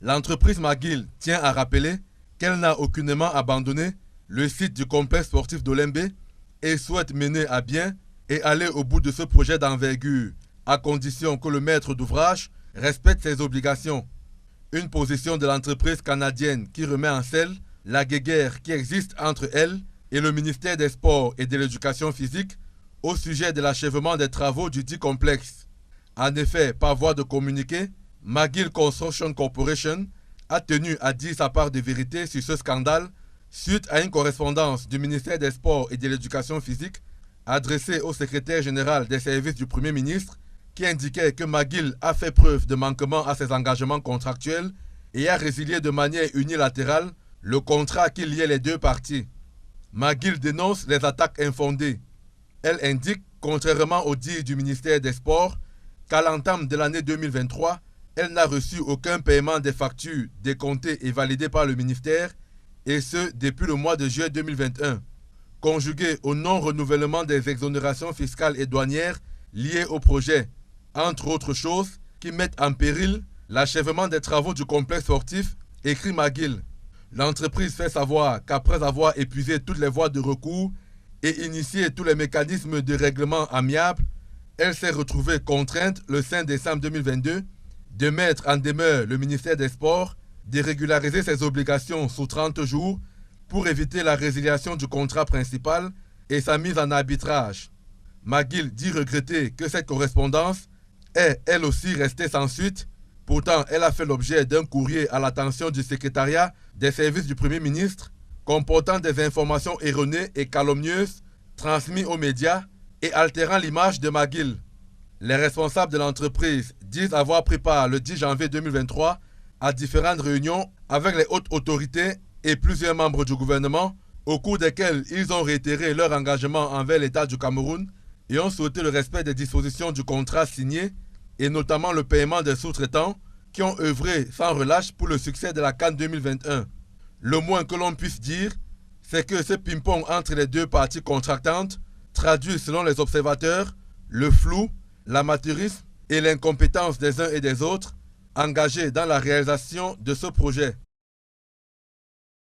L'entreprise McGill tient à rappeler qu'elle n'a aucunement abandonné le site du complexe sportif d'Olembe et souhaite mener à bien et aller au bout de ce projet d'envergure, à condition que le maître d'ouvrage respecte ses obligations. Une position de l'entreprise canadienne qui remet en selle la guéguerre qui existe entre elle et le ministère des Sports et de l'Éducation physique au sujet de l'achèvement des travaux du dit complexe. En effet, par voie de communiqué, McGill Construction Corporation a tenu à dire sa part de vérité sur ce scandale suite à une correspondance du ministère des Sports et de l'Éducation physique adressée au secrétaire général des services du Premier ministre qui indiquait que McGill a fait preuve de manquement à ses engagements contractuels et a résilié de manière unilatérale le contrat qui liait les deux parties. McGill dénonce les attaques infondées. Elle indique, contrairement au dit du ministère des Sports, qu'à l'entame de l'année 2023, elle n'a reçu aucun paiement des factures décomptées et validées par le ministère, et ce depuis le mois de juillet 2021, conjugué au non-renouvellement des exonérations fiscales et douanières liées au projet, entre autres choses qui mettent en péril l'achèvement des travaux du complexe sportif, écrit McGill. L'entreprise fait savoir qu'après avoir épuisé toutes les voies de recours et initié tous les mécanismes de règlement amiable, elle s'est retrouvée contrainte le 5 décembre 2022 de mettre en demeure le ministère des Sports de régulariser ses obligations sous 30 jours pour éviter la résiliation du contrat principal et sa mise en arbitrage. McGill dit regretter que cette correspondance est elle aussi restée sans suite. Pourtant, elle a fait l'objet d'un courrier à l'attention du secrétariat des services du Premier ministre comportant des informations erronées et calomnieuses transmises aux médias et altérant l'image de McGill. Les responsables de l'entreprise disent avoir pris part le 10 janvier 2023 à différentes réunions avec les hautes autorités et plusieurs membres du gouvernement au cours desquelles ils ont réitéré leur engagement envers l'État du Cameroun et ont souhaité le respect des dispositions du contrat signé et notamment le paiement des sous-traitants qui ont œuvré sans relâche pour le succès de la CAN 2021. Le moins que l'on puisse dire, c'est que ce ping-pong entre les deux parties contractantes traduit selon les observateurs le flou, l'amateurisme et l'incompétence des uns et des autres engagés dans la réalisation de ce projet.